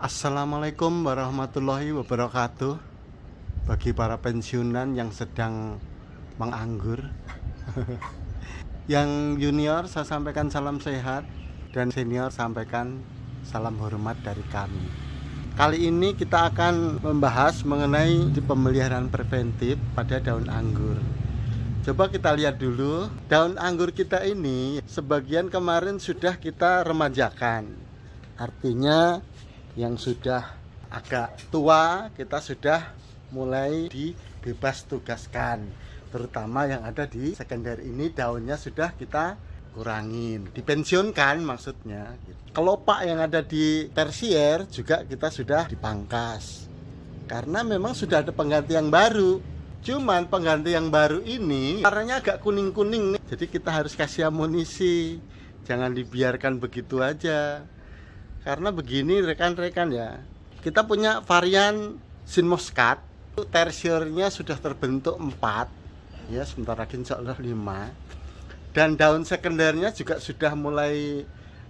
Assalamualaikum warahmatullahi wabarakatuh. Bagi para pensiunan yang sedang menganggur, yang junior saya sampaikan salam sehat, dan senior sampaikan salam hormat dari kami. Kali ini kita akan membahas mengenai pemeliharaan preventif pada daun anggur. Coba kita lihat dulu, daun anggur kita ini sebagian kemarin sudah kita remajakan. Artinya yang sudah agak tua kita sudah mulai dibebas tugaskan, terutama yang ada di sekunder ini daunnya sudah kita kurangin, dipensiunkan maksudnya. Kelopak yang ada di tersier juga kita sudah dipangkas karena memang sudah ada pengganti yang baru. Cuman pengganti yang baru ini warnanya agak kuning-kuning nih, jadi kita harus kasih amunisi, jangan dibiarkan begitu aja. Karena begini rekan-rekan ya, kita punya varian Sin Muscat, tersiernya sudah terbentuk 4, ya sebentar lagi insya Allah 5. Dan daun sekundernya juga sudah mulai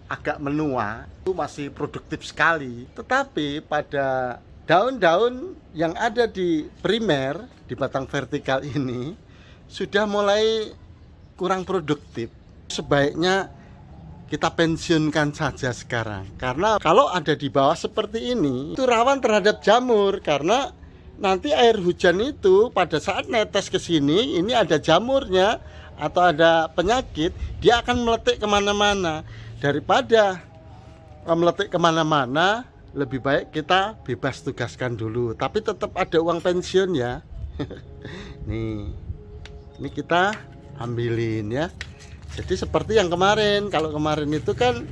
agak menua, itu masih produktif sekali. Tetapi pada daun-daun yang ada di primer, di batang vertikal ini, sudah mulai kurang produktif. Sebaiknya kita pensiunkan saja sekarang, karena kalau ada di bawah seperti ini itu rawan terhadap jamur, karena nanti air hujan itu pada saat netes ke sini, ini ada jamurnya atau ada penyakit, dia akan meletik kemana-mana. Daripada meletik kemana-mana, lebih baik kita bebas tugaskan dulu, tapi tetap ada uang pensiun ya. Nih, ini kita ambilin ya. Jadi seperti yang kemarin, kalau kemarin itu kan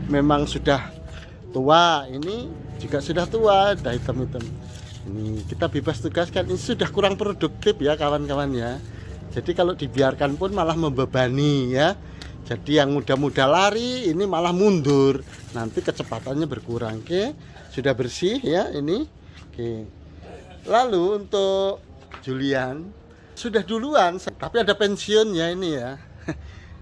memang sudah tua, ini juga sudah tua, udah hitam-hitam. Ini kita bebas tugaskan, ini sudah kurang produktif ya kawan-kawan ya. Jadi kalau dibiarkan pun malah membebani ya. Jadi yang muda-muda lari ini malah mundur, nanti kecepatannya berkurang. Oke, sudah bersih ya ini. Oke. Lalu untuk Julian sudah duluan, tapi ada pensiunnya ini ya.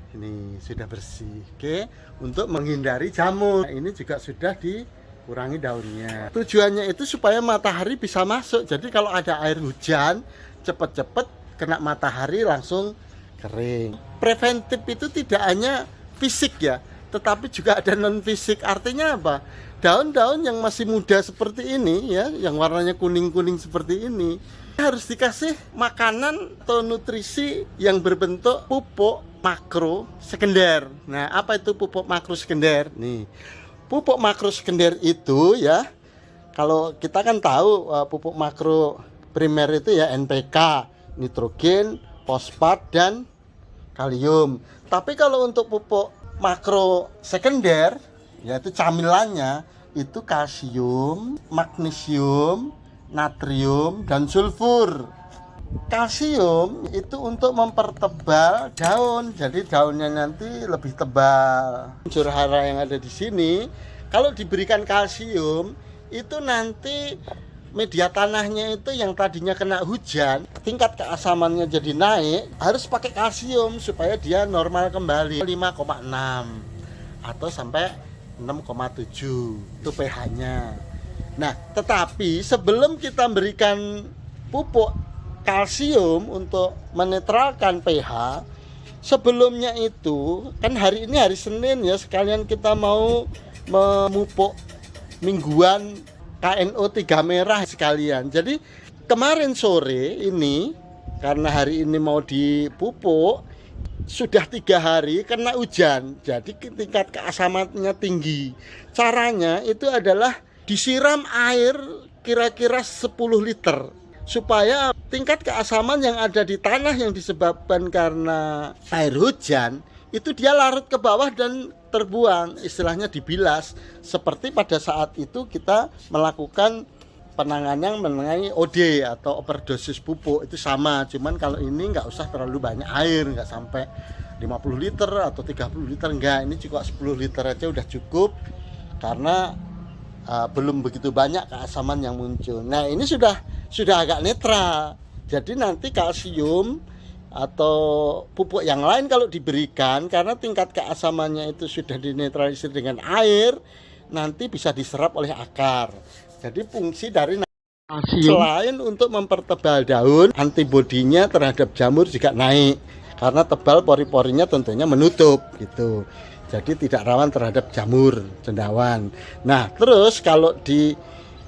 Ini sudah bersih. Oke, untuk menghindari jamur. Ini juga sudah dikurangi daunnya. Tujuannya itu supaya matahari bisa masuk. Jadi kalau ada air hujan, cepet-cepet kena matahari langsung kering. Preventif itu tidak hanya fisik ya, tetapi juga ada non fisik. Artinya apa? Daun-daun yang masih muda seperti ini ya, yang warnanya kuning-kuning seperti ini, harus dikasih makanan atau nutrisi yang berbentuk pupuk makro sekunder. Nah, apa itu pupuk makro sekunder? Nih, pupuk makro sekunder itu ya, kalau kita kan tahu pupuk makro primer itu ya NPK, nitrogen, fosfat, dan kalium. Tapi kalau untuk pupuk makro sekunder, yaitu camilannya, itu kalsium, magnesium, natrium, dan sulfur. Kalsium itu untuk mempertebal daun, jadi daunnya nanti lebih tebal. Unsur hara yang ada di sini, kalau diberikan kalsium, itu nanti media tanahnya itu yang tadinya kena hujan, tingkat keasamannya jadi naik, harus pakai kalsium supaya dia normal kembali 5,6 atau sampai 6,7 itu pH-nya. Nah, tetapi sebelum kita berikan pupuk kalsium untuk menetralkan pH, sebelumnya itu kan hari ini hari Senin ya, sekalian kita mau memupuk mingguan KNO 3 merah sekalian. Jadi kemarin sore ini, karena hari ini mau dipupuk, sudah 3 hari kena hujan, jadi tingkat keasamannya tinggi. Caranya itu adalah disiram air kira-kira 10 liter supaya tingkat keasaman yang ada di tanah yang disebabkan karena air hujan itu dia larut ke bawah dan terbuang, istilahnya dibilas. Seperti pada saat itu kita melakukan penanganan mengenai OD atau overdosis pupuk, itu sama, cuman kalau ini nggak usah terlalu banyak air, nggak sampai 50 liter atau 30 liter, enggak, ini cukup 10 liter aja udah cukup karena belum begitu banyak keasaman yang muncul. Nah, ini sudah agak netral. Jadi nanti kalsium atau pupuk yang lain kalau diberikan, karena tingkat keasamannya itu sudah dinetralisir dengan air, nanti bisa diserap oleh akar. Jadi fungsi dari selain untuk mempertebal daun, antibodinya terhadap jamur juga naik karena tebal, pori-porinya tentunya menutup gitu. Jadi tidak rawan terhadap jamur cendawan. Nah, terus kalau di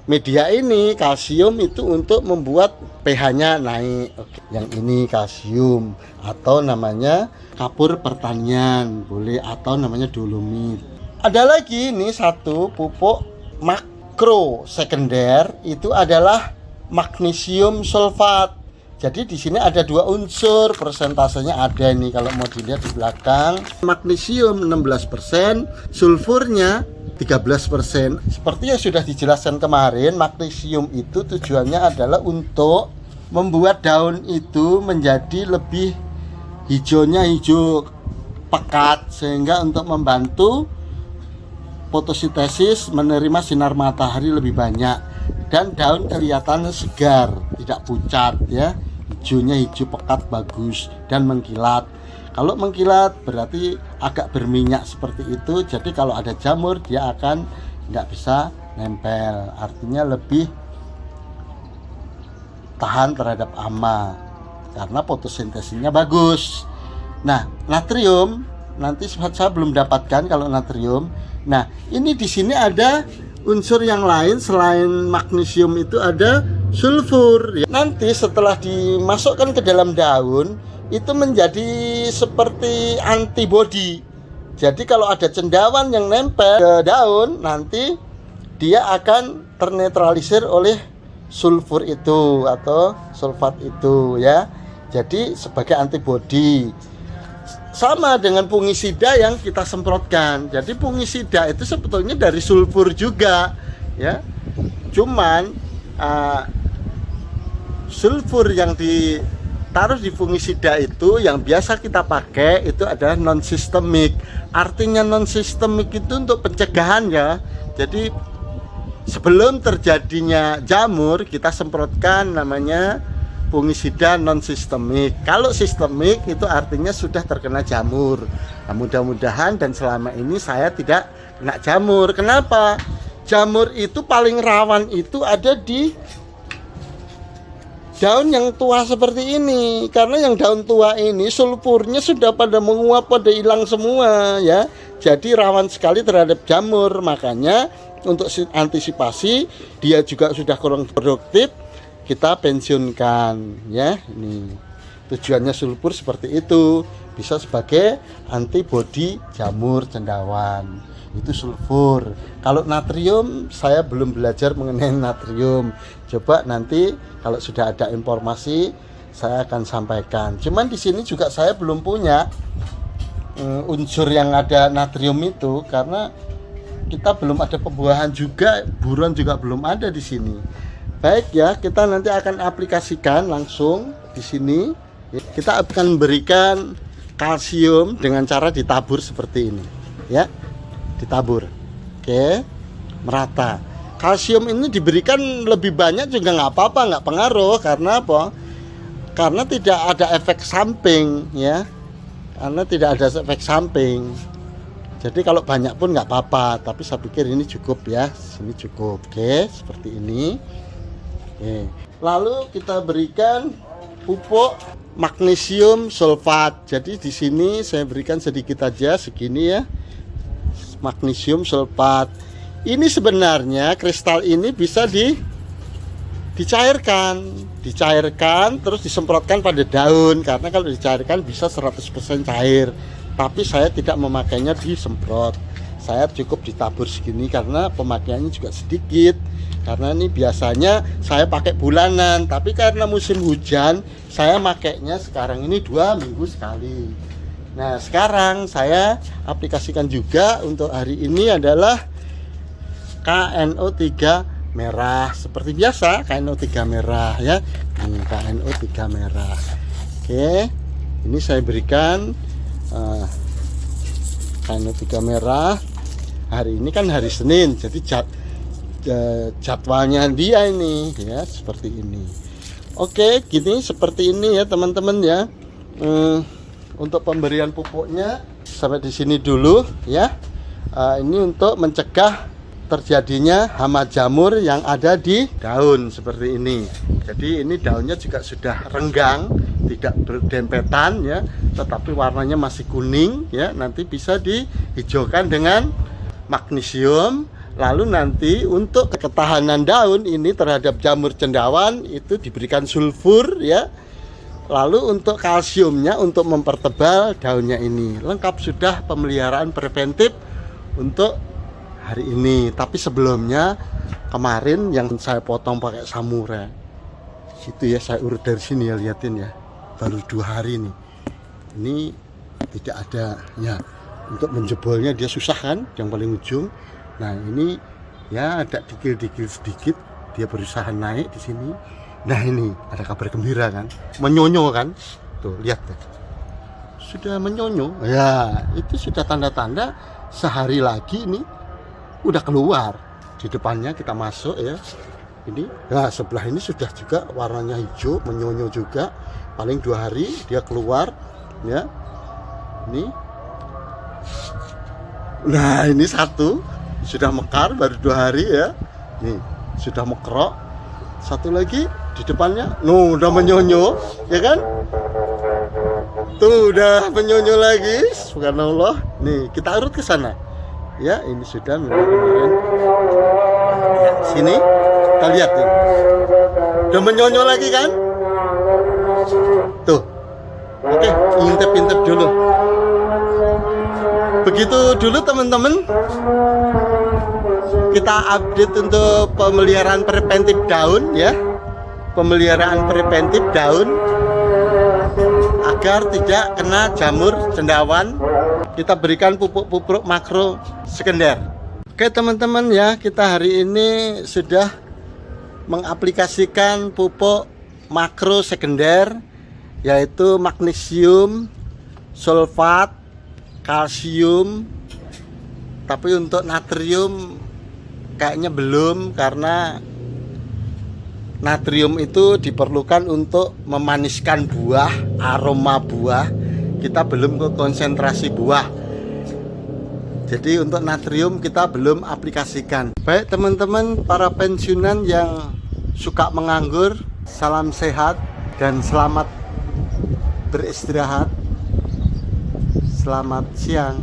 media ini kalsium itu untuk membuat pH-nya naik. Oke. Yang ini kalsium atau namanya kapur pertanian, boleh, atau namanya dolomit. Ada lagi ini satu pupuk makro sekunder, itu adalah magnesium sulfat. Jadi di sini ada 2 unsur, persentasenya ada nih kalau mau dilihat di belakang. Magnesium 16%, sulfurnya 13%. Seperti yang sudah dijelaskan kemarin, magnesium itu tujuannya adalah untuk membuat daun itu menjadi lebih hijaunya hijau pekat, sehingga untuk membantu fotosintesis, menerima sinar matahari lebih banyak, dan daun kelihatan segar, tidak pucat ya. Hijaunya hijau pekat bagus dan mengkilat. Kalau mengkilat berarti agak berminyak seperti itu. Jadi kalau ada jamur dia akan nggak bisa nempel, artinya lebih tahan terhadap hama karena fotosintesisnya bagus. Nah, natrium nanti saya belum dapatkan kalau natrium. Nah, ini di sini ada unsur yang lain selain magnesium, itu ada sulfur. Nanti setelah dimasukkan ke dalam daun itu menjadi seperti antibodi. Jadi kalau ada cendawan yang nempel ke daun, nanti dia akan ternetralisir oleh sulfur itu atau sulfat itu ya. Jadi sebagai antibodi. Sama dengan fungisida yang kita semprotkan. Jadi fungisida itu sebetulnya dari sulfur juga ya. Cuman sulfur yang ditaruh di fungisida itu yang biasa kita pakai itu adalah non sistemik. Artinya non sistemik itu untuk pencegahan ya. Jadi sebelum terjadinya jamur kita semprotkan namanya fungisida non sistemik. Kalau sistemik itu artinya sudah terkena jamur. Nah, mudah-mudahan dan selama ini saya tidak kena jamur. Kenapa? Jamur itu paling rawan itu ada di daun yang tua seperti ini. Karena yang daun tua ini sulfurnya sudah pada menguap, pada hilang semua ya. Jadi rawan sekali terhadap jamur. Makanya untuk antisipasi dia juga sudah kurang produktif, kita pensiunkan ya. Ini tujuannya sulfur seperti itu, bisa sebagai antibodi jamur cendawan, itu sulfur. Kalau natrium saya belum belajar mengenai natrium, coba nanti kalau sudah ada informasi saya akan sampaikan. Cuman di sini juga saya belum punya unsur yang ada natrium itu karena kita belum ada pembuahan juga, buruan juga belum ada di sini. Baik ya, kita nanti akan aplikasikan langsung di sini. Kita akan berikan kalsium dengan cara ditabur seperti ini, ya, ditabur. Oke, merata. Kalsium ini diberikan lebih banyak juga nggak apa-apa, nggak pengaruh. Karena apa? Karena tidak ada efek samping, ya. Karena tidak ada efek samping. Jadi kalau banyak pun nggak apa-apa. Tapi saya pikir ini cukup ya, sini cukup. Oke, seperti ini. Oke. Lalu kita berikan pupuk magnesium sulfat. Jadi di sini saya berikan sedikit aja, segini ya, magnesium sulfat. Ini sebenarnya kristal ini bisa dicairkan terus disemprotkan pada daun, karena kalau dicairkan bisa 100% cair. Tapi saya tidak memakainya disemprot. Saya cukup ditabur segini karena pemakaiannya juga sedikit. Karena ini biasanya saya pakai bulanan, tapi karena musim hujan saya makainya sekarang ini 2 minggu sekali. Nah, sekarang saya aplikasikan juga untuk hari ini adalah KNO3 merah. Seperti biasa KNO3 merah ya. Ini KNO3 merah. Oke. Ini saya berikan KNO3 merah. Hari ini kan hari Senin, jadi jadwalnya dia ini ya seperti ini. Oke, gini seperti ini ya teman-teman ya. Untuk pemberian pupuknya sampai di sini dulu ya. Ini untuk mencegah terjadinya hama jamur yang ada di daun seperti ini. Jadi ini daunnya juga sudah renggang, tidak berdempetan ya, tetapi warnanya masih kuning ya. Nanti bisa dihijaukan dengan magnesium. Lalu nanti untuk ketahanan daun ini terhadap jamur cendawan itu diberikan sulfur ya. Lalu untuk kalsiumnya untuk mempertebal daunnya ini. Lengkap sudah pemeliharaan preventif untuk hari ini. Tapi sebelumnya kemarin yang saya potong pakai samurai itu ya, saya urut dari sini ya, liatin ya, baru 2 hari nih. Ini tidak ada ya, untuk menjebolnya dia susah kan, yang paling ujung. Nah ini ya ada dikil-dikil sedikit dia berusaha naik di sini. Nah ini ada kabar gembira kan, menyonyo kan, tuh lihat tuh, sudah menyonyo ya. Itu sudah tanda-tanda sehari lagi ini udah keluar. Di depannya kita masuk ya, ini nah sebelah ini sudah juga warnanya hijau, menyonyo juga. Paling 2 hari dia keluar ya. Ini nah ini satu sudah mekar baru 2 hari ya, nih sudah mekerok. Satu lagi di depannya, udah menyonyo ya kan, tuh udah menyonyo lagi, subhanallah. Nih kita urut ke sana ya, ini sudah minggu kemarin ya, sini kita lihat tuh udah menyonyo lagi kan tuh. Oke, intip-intip dulu. Begitu dulu teman-teman, kita update untuk pemeliharaan preventif daun ya, pemeliharaan preventif daun agar tidak kena jamur cendawan. Kita berikan pupuk-pupuk makro sekunder. Oke teman-teman ya, kita hari ini sudah mengaplikasikan pupuk makro sekunder, yaitu magnesium, sulfat, kalsium. Tapi untuk natrium kayaknya belum, karena natrium itu diperlukan untuk memaniskan buah, aroma buah. Kita belum ke konsentrasi buah. Jadi untuk natrium kita belum aplikasikan. Baik teman-teman para pensiunan yang suka menganggur, salam sehat dan selamat beristirahat. Selamat siang.